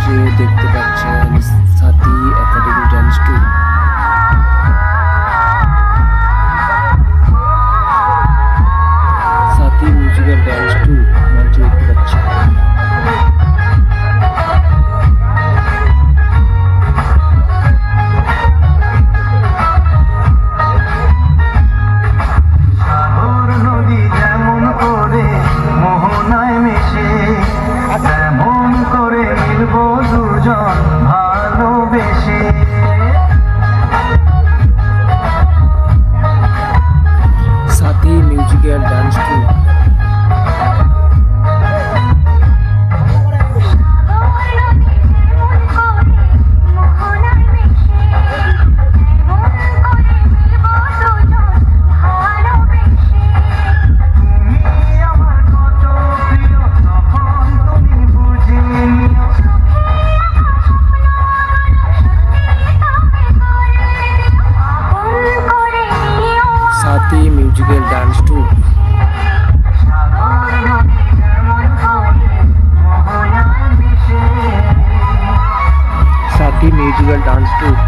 মঞ্চে দেখতে পাচ্ছেন সাথী একাডেমি ডান্স ট্রুপ। সাথী মিউজিক্যাল ডান্স ট্রুপ মঞ্চে দেখতে পাচ্ছেন। সাথী মিউজিক্যাল ডান্স ট্রুপ। সাথী মিউজিক্যাল ডান্স ট্রুপ। সাথী মিউজিক্যাল ডান্স ট্রুপ।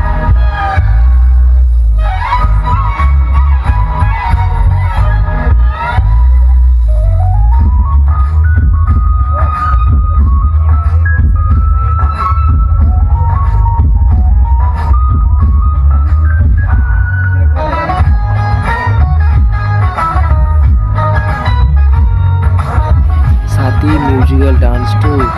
সাথী মিউজিক্যাল ডান্স ট্রুপ।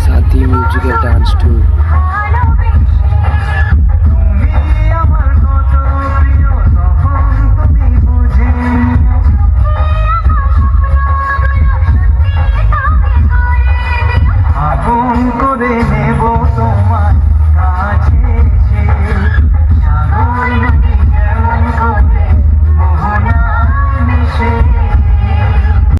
সাথী মিউজিক্যাল ডান্স ট্রুপ।